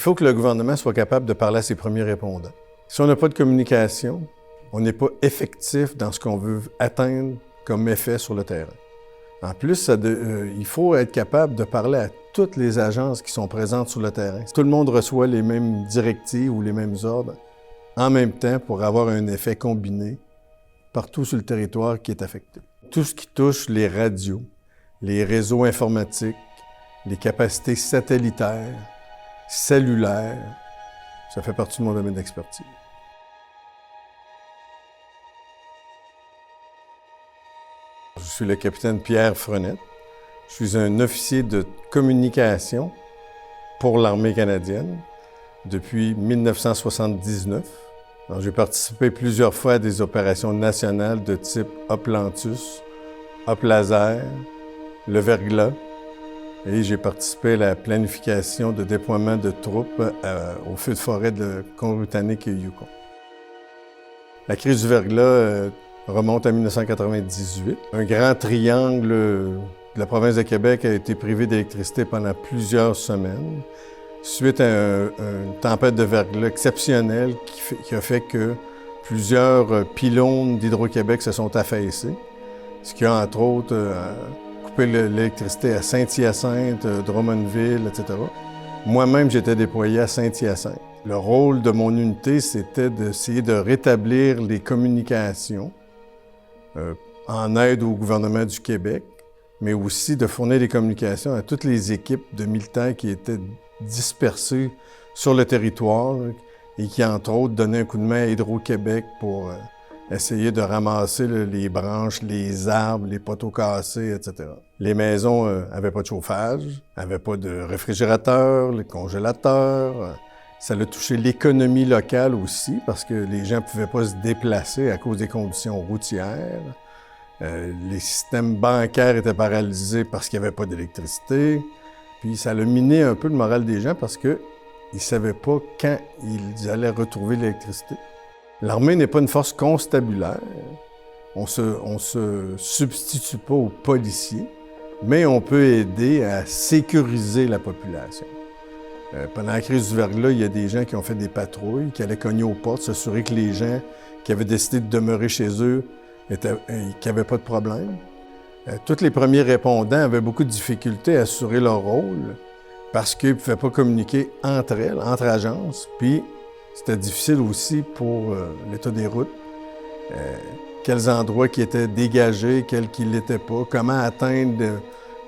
faut que le gouvernement soit capable de parler à ses premiers répondants. Si on n'a pas de communication, on n'est pas effectif dans ce qu'on veut atteindre comme effet sur le terrain. En plus, il faut être capable de parler à toutes les agences qui sont présentes sur le terrain. Tout le monde reçoit les mêmes directives ou les mêmes ordres en même temps pour avoir un effet combiné partout sur le territoire qui est affecté. Tout ce qui touche les radios, les réseaux informatiques, les capacités satellitaires, cellulaires, ça fait partie de mon domaine d'expertise. Je suis le capitaine Pierre Frenette. Je suis un officier de communication pour l'armée canadienne depuis 1979. J'ai participé plusieurs fois à des opérations nationales de type Oplantus, Oplaser, le Verglas, et j'ai participé à la planification de déploiement de troupes au feu de forêt de Colombie-Britannique et Yukon. La crise du Verglas remonte à 1998. Un grand triangle de la province de Québec a été privé d'électricité pendant plusieurs semaines, suite à une tempête de verglas exceptionnelle qui a fait que plusieurs pylônes d'Hydro-Québec se sont affaissés, ce qui a entre autres coupé l'électricité à Saint-Hyacinthe, Drummondville, etc. Moi-même, j'étais déployé à Saint-Hyacinthe. Le rôle de mon unité, c'était d'essayer de rétablir les communications en aide au gouvernement du Québec, mais aussi de fournir des communications à toutes les équipes de militaires qui étaient dispersés sur le territoire et qui, entre autres, donnaient un coup de main à Hydro-Québec pour essayer de ramasser les branches, les arbres, les poteaux cassés, etc. Les maisons n'avaient pas de chauffage, n'avaient pas de réfrigérateur, les congélateurs. Ça a touché l'économie locale aussi parce que les gens ne pouvaient pas se déplacer à cause des conditions routières. Les systèmes bancaires étaient paralysés parce qu'il n'y avait pas d'électricité. Puis ça a miné un peu le moral des gens parce qu'ils ne savaient pas quand ils allaient retrouver l'électricité. L'armée n'est pas une force constabulaire. On se substitue pas aux policiers, mais on peut aider à sécuriser la population. Pendant la crise du verglas, il y a des gens qui ont fait des patrouilles, qui allaient cogner aux portes, s'assurer que les gens qui avaient décidé de demeurer chez eux qu'il n'y avait pas de problème. Tous les premiers répondants avaient beaucoup de difficultés à assurer leur rôle parce qu'ils ne pouvaient pas communiquer entre elles, entre agences. Puis, c'était difficile aussi pour l'état des routes. Quels endroits qui étaient dégagés, quels qui ne l'étaient pas, comment atteindre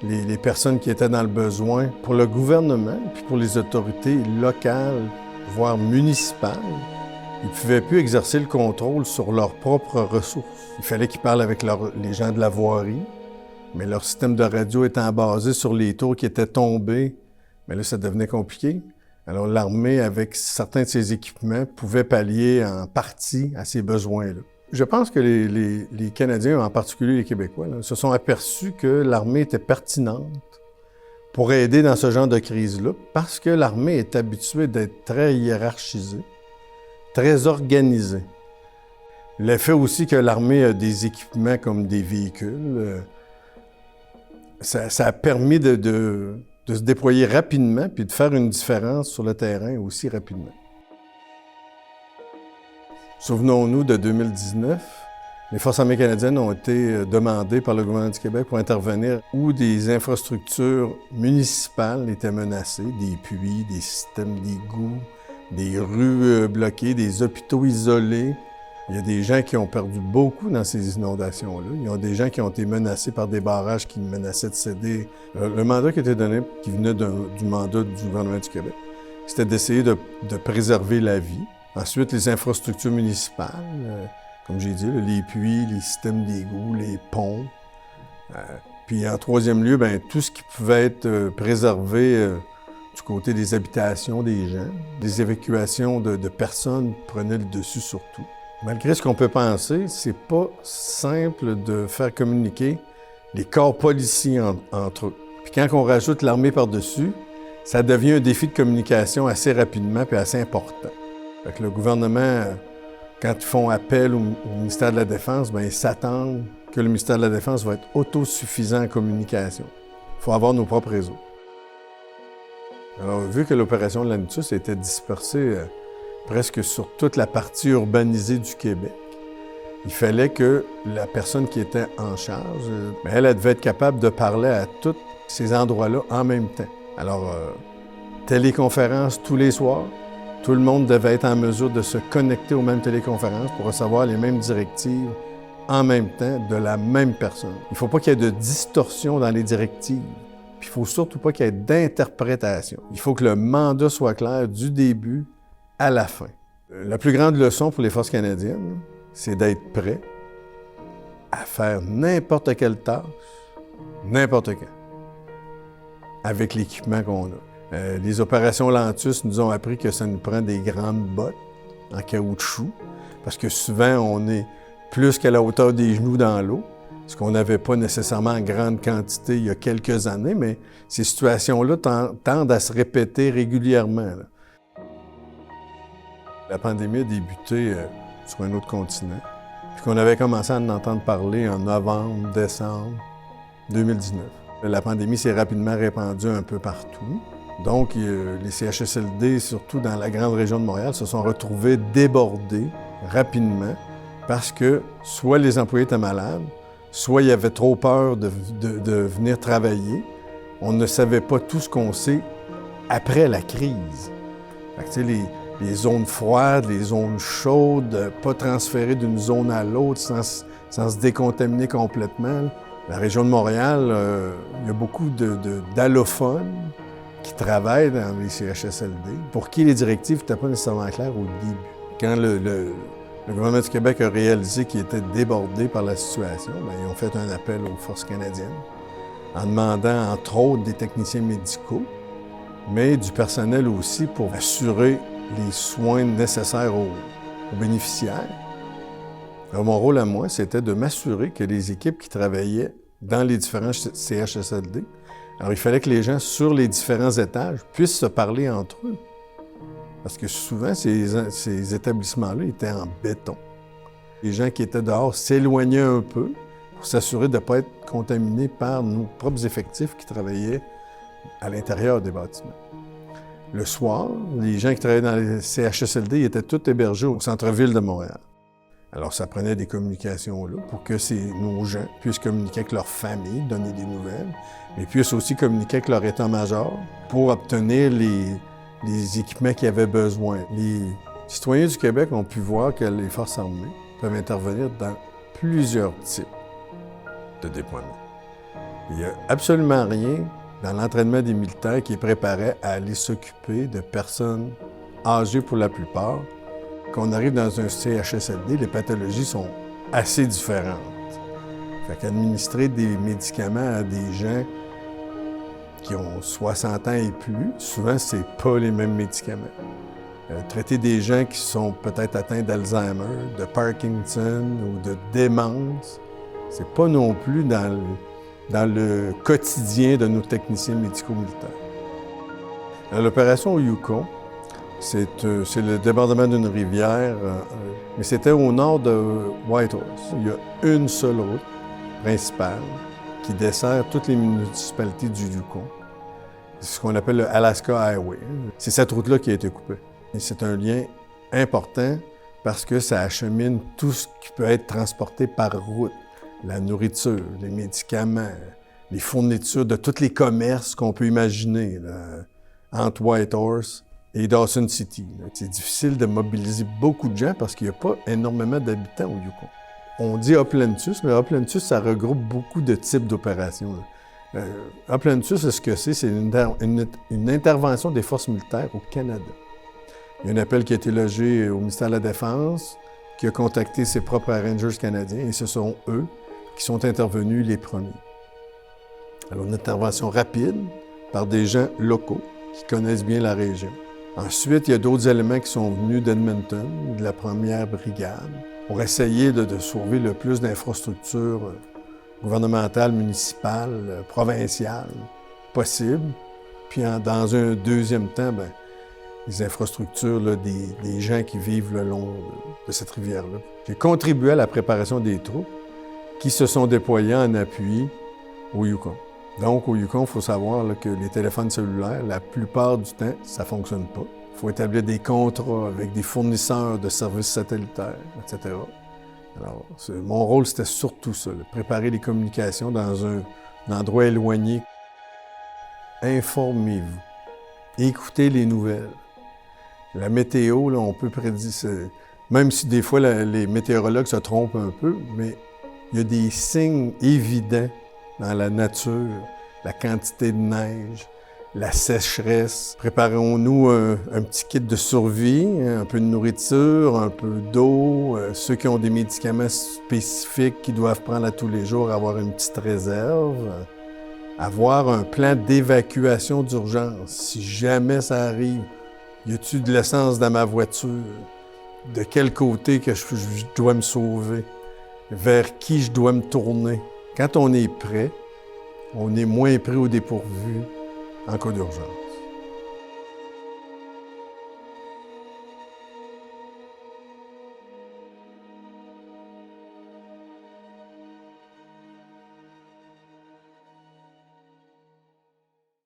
les personnes qui étaient dans le besoin. Pour le gouvernement, puis pour les autorités locales, voire municipales, ils ne pouvaient plus exercer le contrôle sur leurs propres ressources. Il fallait qu'ils parlent avec les gens de la voirie, mais leur système de radio étant basé sur les tours qui étaient tombés, mais là, ça devenait compliqué. Alors, l'armée, avec certains de ses équipements, pouvait pallier en partie à ces besoins-là. Je pense que les Canadiens, en particulier les Québécois, se sont aperçus que l'armée était pertinente pour aider dans ce genre de crise-là, parce que l'armée est habituée d'être très hiérarchisée, très organisée. Le fait aussi que l'armée a des équipements comme des véhicules, ça a permis de se déployer rapidement puis de faire une différence sur le terrain aussi rapidement. Souvenons-nous de 2019, les Forces armées canadiennes ont été demandées par le gouvernement du Québec pour intervenir où des infrastructures municipales étaient menacées, des puits, des systèmes d'égouts, des rues bloquées, des hôpitaux isolés. Il y a des gens qui ont perdu beaucoup dans ces inondations-là. Il y a des gens qui ont été menacés par des barrages qui menaçaient de céder. Le mandat qui était donné, qui venait du mandat du gouvernement du Québec, c'était d'essayer de préserver la vie. Ensuite, les infrastructures municipales, comme j'ai dit, les puits, les systèmes d'égouts, les ponts. Puis en troisième lieu, tout ce qui pouvait être préservé du côté des habitations des gens. Des évacuations de personnes prenaient le dessus surtout. Malgré ce qu'on peut penser, c'est pas simple de faire communiquer les corps policiers entre eux. Puis quand on rajoute l'armée par-dessus, ça devient un défi de communication assez rapidement et assez important. Fait que le gouvernement, quand ils font appel au ministère de la Défense, ils s'attendent que le ministère de la Défense va être autosuffisant en communication. Il faut avoir nos propres réseaux. Alors, vu que l'opération Lanitus était dispersée presque sur toute la partie urbanisée du Québec, il fallait que la personne qui était en charge, elle devait être capable de parler à tous ces endroits-là en même temps. Alors, téléconférence tous les soirs, tout le monde devait être en mesure de se connecter aux mêmes téléconférences pour recevoir les mêmes directives en même temps de la même personne. Il ne faut pas qu'il y ait de distorsion dans les directives. Puis il ne faut surtout pas qu'il y ait d'interprétation. Il faut que le mandat soit clair du début à la fin. La plus grande leçon pour les forces canadiennes, c'est d'être prêt à faire n'importe quelle tâche, n'importe quand, avec l'équipement qu'on a. Les opérations Lantus nous ont appris que ça nous prend des grandes bottes en caoutchouc, parce que souvent, on est plus qu'à la hauteur des genoux dans l'eau, ce qu'on n'avait pas nécessairement en grande quantité il y a quelques années, mais ces situations-là tendent à se répéter régulièrement, là. La pandémie a débuté sur un autre continent, puis qu'on avait commencé à en entendre parler en novembre, décembre 2019. La pandémie s'est rapidement répandue un peu partout. Donc, les CHSLD, surtout dans la grande région de Montréal, se sont retrouvés débordés rapidement parce que soit les employés étaient malades, soit il y avait trop peur de venir travailler. On ne savait pas tout ce qu'on sait après la crise. Fait que, tu sais, les zones froides, les zones chaudes, pas transférer d'une zone à l'autre sans se décontaminer complètement. La région de Montréal, il y a beaucoup d'allophones qui travaillent dans les CHSLD, pour qui les directives n'étaient pas nécessairement claires au début. Quand le gouvernement du Québec a réalisé qu'il était débordé par la situation, ils ont fait un appel aux forces canadiennes en demandant, entre autres, des techniciens médicaux, mais du personnel aussi pour assurer les soins nécessaires aux bénéficiaires. Alors, mon rôle à moi, c'était de m'assurer que les équipes qui travaillaient dans les différents CHSLD, alors il fallait que les gens sur les différents étages puissent se parler entre eux. Parce que souvent, ces établissements-là étaient en béton. Les gens qui étaient dehors s'éloignaient un peu pour s'assurer de ne pas être contaminés par nos propres effectifs qui travaillaient à l'intérieur des bâtiments. Le soir, les gens qui travaillaient dans les CHSLD étaient tous hébergés au centre-ville de Montréal. Alors, ça prenait des communications là pour que nos gens puissent communiquer avec leur famille, donner des nouvelles, mais puissent aussi communiquer avec leur état-major pour obtenir les équipements qu'ils avaient besoin. Les citoyens du Québec ont pu voir que les forces armées peuvent intervenir dans plusieurs types de déploiements. Il n'y a absolument rien dans l'entraînement des militaires qui est préparé à aller s'occuper de personnes âgées pour la plupart. Quand on arrive dans un CHSLD, les pathologies sont assez différentes. Fait qu'administrer des médicaments à des gens qui ont 60 ans et plus, souvent, c'est pas les mêmes médicaments. Traiter des gens qui sont peut-être atteints d'Alzheimer, de Parkinson ou de démence, c'est pas non plus dans le quotidien de nos techniciens médico-militaires. L'opération au Yukon, c'est le débordement d'une rivière, mais c'était au nord de Whitehorse. Il y a une seule route principale qui dessert toutes les municipalités du Yukon. C'est ce qu'on appelle le Alaska Highway. C'est cette route-là qui a été coupée. Et c'est un lien important parce que ça achemine tout ce qui peut être transporté par route. La nourriture, les médicaments, les fournitures de tous les commerces qu'on peut imaginer là, entre Whitehorse et Dawson City. C'est difficile de mobiliser beaucoup de gens parce qu'il n'y a pas énormément d'habitants au Yukon. On dit Oplentus, mais Oplentus, ça regroupe beaucoup de types d'opérations. Oplentus, ce que c'est une intervention des forces militaires au Canada. Il y a un appel qui a été logé au ministère de la Défense, qui a contacté ses propres Rangers canadiens, et ce sont eux qui sont intervenus les premiers. Alors, une intervention rapide par des gens locaux qui connaissent bien la région. Ensuite, il y a d'autres éléments qui sont venus d'Edmonton, de la première brigade, pour essayer de sauver le plus d'infrastructures gouvernementales, municipales, provinciales possible. Puis, dans un deuxième temps, les infrastructures là, des gens qui vivent le long de cette rivière-là. J'ai contribué à la préparation des troupes qui se sont déployées en appui au Yukon. Donc, au Yukon, il faut savoir là, que les téléphones cellulaires, la plupart du temps, ça ne fonctionne pas. Il faut établir des contrats avec des fournisseurs de services satellitaires, etc. Alors, mon rôle, c'était surtout ça, là, préparer les communications dans un endroit éloigné. Informez-vous. Écoutez les nouvelles. La météo, là, on peut prédire, même si des fois les météorologues se trompent un peu, mais il y a des signes évidents dans la nature, la quantité de neige, la sécheresse. Préparons-nous un petit kit de survie, un peu de nourriture, un peu d'eau. Ceux qui ont des médicaments spécifiques qu'ils doivent prendre à tous les jours, avoir une petite réserve. Avoir un plan d'évacuation d'urgence. Si jamais ça arrive, y a-t-il de l'essence dans ma voiture? De quel côté que je dois me sauver? Vers qui je dois me tourner? Quand on est prêt, on est moins pris au dépourvu en cas d'urgence.